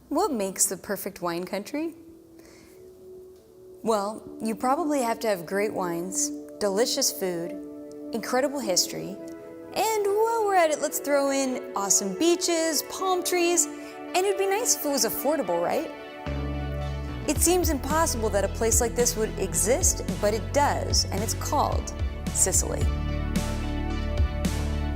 What makes the perfect wine country? Well, you probably have to have great wines, delicious food, incredible history, and while we're at it, let's throw in awesome beaches, palm trees, and it'd be nice if it was affordable, right? It seems impossible that a place like this would exist, but it does, and it's called Sicily.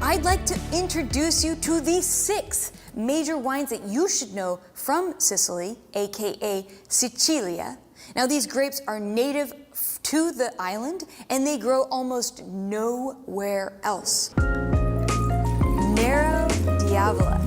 I'd like to introduce you to the 6 major wines that you should know from Sicily, aka Sicilia. Now, these grapes are native to the island and they grow almost nowhere else. Nero Diavola.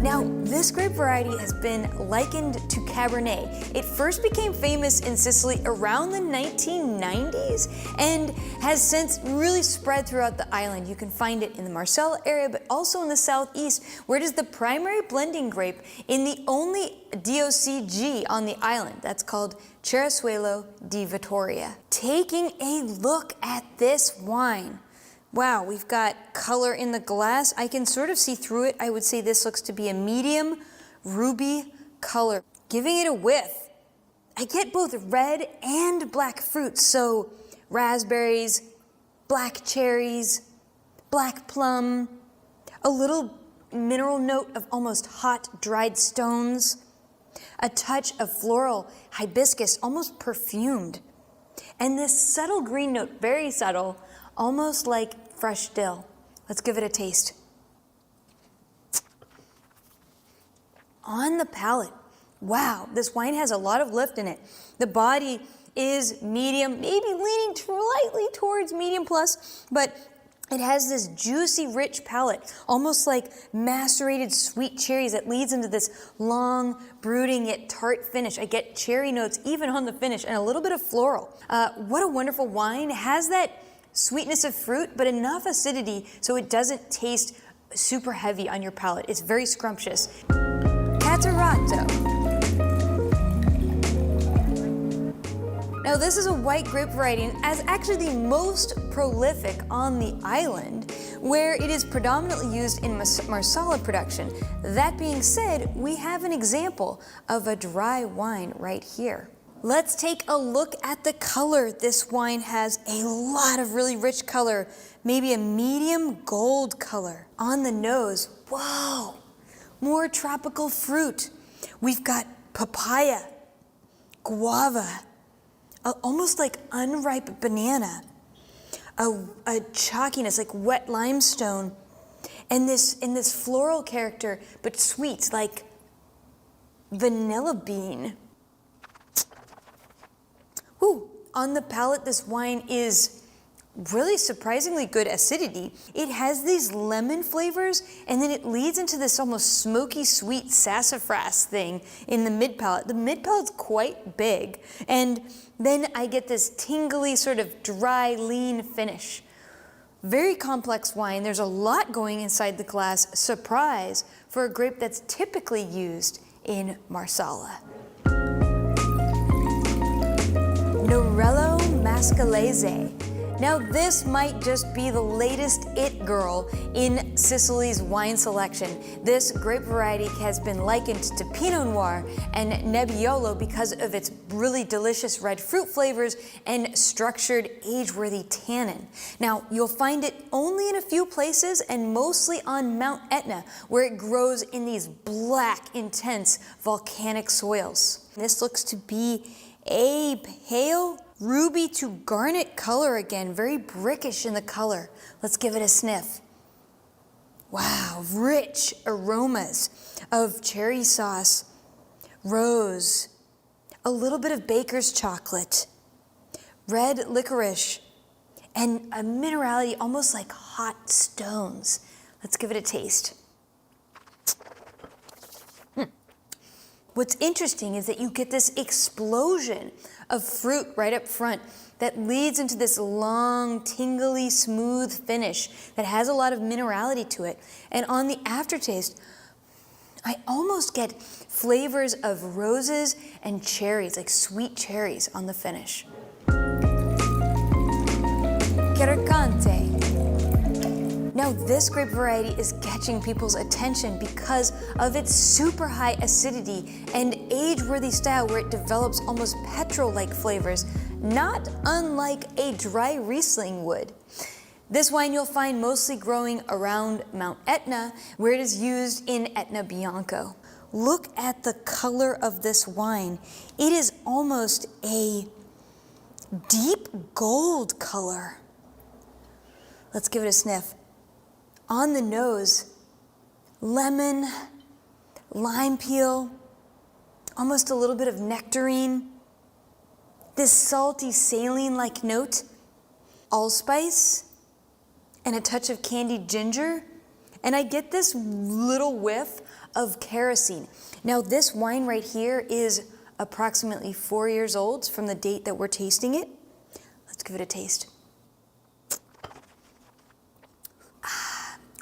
Now, this grape variety has been likened to Cabernet. It first became famous in Sicily around the 1990s and has since really spread throughout the island. You can find it in the Marsala area, but also in the southeast, where it is the primary blending grape in the only DOCG on the island. That's called Cerasuelo di Vittoria. Taking a look at this wine. Wow, we've got color in the glass. I can sort of see through it. I would say this looks to be a medium ruby color. Giving it a whiff, I get both red and black fruits. So raspberries, black cherries, black plum, a little mineral note of almost hot dried stones, a touch of floral hibiscus, almost perfumed, and this subtle green note, very subtle, almost like fresh dill. Let's give it a taste. On the palate, wow, this wine has a lot of lift in it. The body is medium, maybe leaning slightly towards medium plus, but it has this juicy, rich palate, almost like macerated sweet cherries that leads into this long, brooding yet tart finish. I get cherry notes even on the finish and a little bit of floral. What a wonderful wine. It has that sweetness of fruit, but enough acidity so it doesn't taste super heavy on your palate. It's very scrumptious. Catarratto. Now, this is a white grape variety and as actually the most prolific on the island, where it is predominantly used in Marsala production. That being said, we have an example of a dry wine right here. Let's take a look at the color. This wine has a lot of really rich color, maybe a medium gold color. On the nose, whoa, more tropical fruit. We've got papaya, guava, almost like unripe banana, a chalkiness like wet limestone, and this floral character, but sweets like vanilla bean. Ooh, on the palate, this wine is really surprisingly good acidity. It has these lemon flavors, and then it leads into this almost smoky, sweet sassafras thing in the mid-palate. The mid-palate's quite big, and then I get this tingly, sort of dry, lean finish. Very complex wine. There's a lot going inside the glass. Surprise for a grape that's typically used in Marsala. Norello Mascalese. Now, this might just be the latest it girl in Sicily's wine selection. This grape variety has been likened to Pinot Noir and Nebbiolo because of its really delicious red fruit flavors and structured age-worthy tannin. Now, you'll find it only in a few places and mostly on Mount Etna, where it grows in these black, intense volcanic soils. This looks to be a pale ruby to garnet color again, very brickish in the color. Let's give it a sniff. Wow, rich aromas of cherry sauce, rose, a little bit of baker's chocolate, red licorice, and a minerality almost like hot stones. Let's give it a taste. What's interesting is that you get this explosion of fruit right up front that leads into this long, tingly, smooth finish that has a lot of minerality to it. And on the aftertaste, I almost get flavors of roses and cherries, like sweet cherries on the finish. Carcante. Now this grape variety is catching people's attention because of its super high acidity and age-worthy style where it develops almost petrol-like flavors, not unlike a dry Riesling would. This wine you'll find mostly growing around Mount Etna, where it is used in Etna Bianco. Look at the color of this wine. It is almost a deep gold color. Let's give it a sniff. On the nose, lemon, lime peel, almost a little bit of nectarine, this salty saline-like note, allspice, and a touch of candied ginger, and I get this little whiff of kerosene. Now this wine right here is approximately 4 years old from the date that we're tasting it. Let's give it a taste.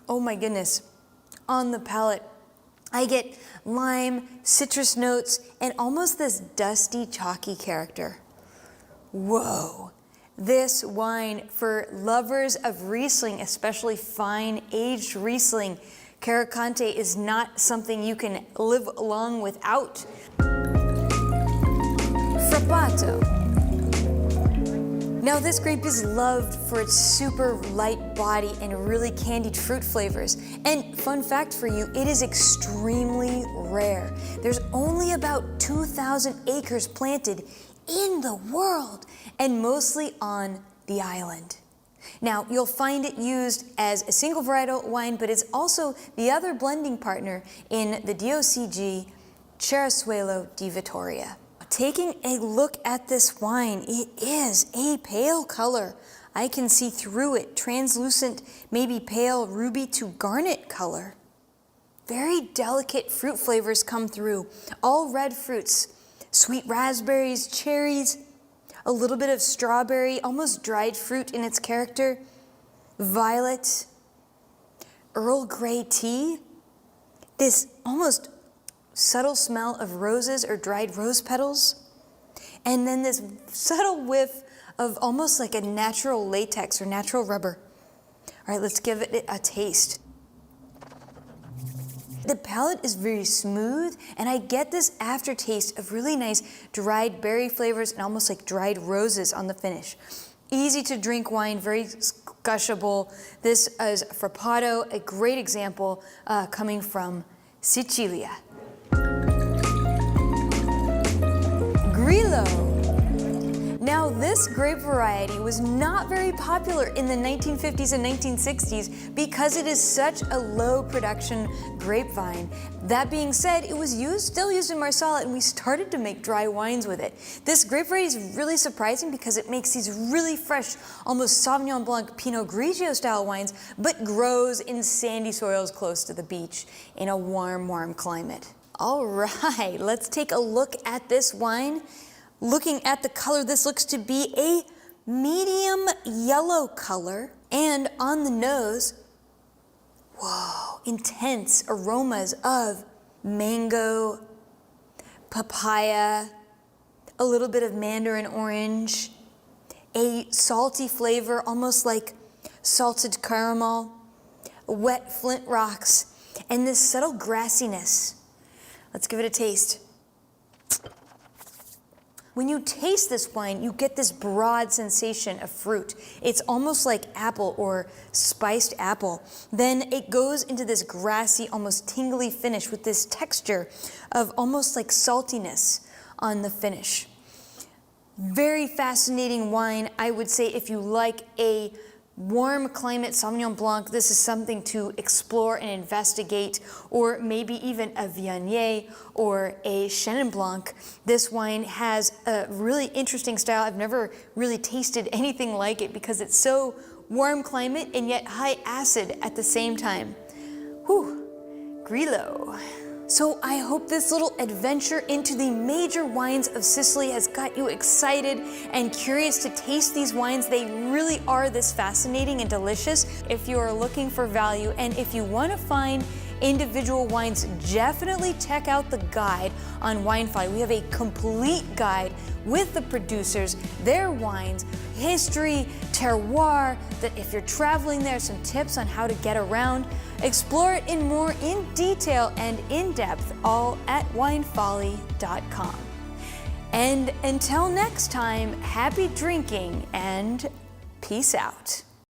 Oh my goodness, on the palate, I get lime, citrus notes, and almost this dusty, chalky character. Whoa. This wine, for lovers of Riesling, especially fine aged Riesling, Carricante is not something you can live long without. Frappato. Now this grape is loved for its super light body and really candied fruit flavors. And fun fact for you, it is extremely rare. There's only about 2,000 acres planted in the world, and mostly on the island. Now, you'll find it used as a single varietal wine, but it's also the other blending partner in the DOCG Cerezuelo di Vittoria. Taking a look at this wine, it is a pale color. I can see through it, translucent, maybe pale ruby to garnet color. Very delicate fruit flavors come through, all red fruits. Sweet raspberries, cherries, a little bit of strawberry, almost dried fruit in its character, violet, Earl Grey tea, this almost subtle smell of roses or dried rose petals, and then this subtle whiff of almost like a natural latex or natural rubber. All right, let's give it a taste. The palate is very smooth, and I get this aftertaste of really nice dried berry flavors and almost like dried roses on the finish. Easy to drink wine, very gushable. This is Frappato, a great example coming from Sicilia. Grillo. Now this grape variety was not very popular in the 1950s and 1960s because it is such a low production grapevine. That being said, it was still used in Marsala, and we started to make dry wines with it. This grape variety is really surprising because it makes these really fresh, almost Sauvignon Blanc Pinot Grigio style wines, but grows in sandy soils close to the beach in a warm climate. All right, let's take a look at this wine. Looking at the color, this looks to be a medium yellow color, and on the nose, whoa, intense aromas of mango, papaya, a little bit of mandarin orange, a salty flavor, almost like salted caramel, wet flint rocks, and this subtle grassiness. Let's give it a taste. When you taste this wine, you get this broad sensation of fruit. It's almost like apple or spiced apple. Then it goes into this grassy, almost tingly finish with this texture of almost like saltiness on the finish. Very fascinating wine. I would say if you like a warm climate Sauvignon Blanc, this is something to explore and investigate, or maybe even a Viognier or a Chenin Blanc. This wine has a really interesting style. I've never really tasted anything like it because it's so warm climate and yet high acid at the same time. Whew, Grillo. So I hope this little adventure into the major wines of Sicily has got you excited and curious to taste these wines. They really are this fascinating and delicious. If you are looking for value and if you want to find individual wines, definitely check out the guide on Wine Folly. We have a complete guide with the producers, their wines, history, terroir, that if you're traveling there, some tips on how to get around. Explore it more in detail and in depth, all at winefolly.com. And until next time, happy drinking and peace out.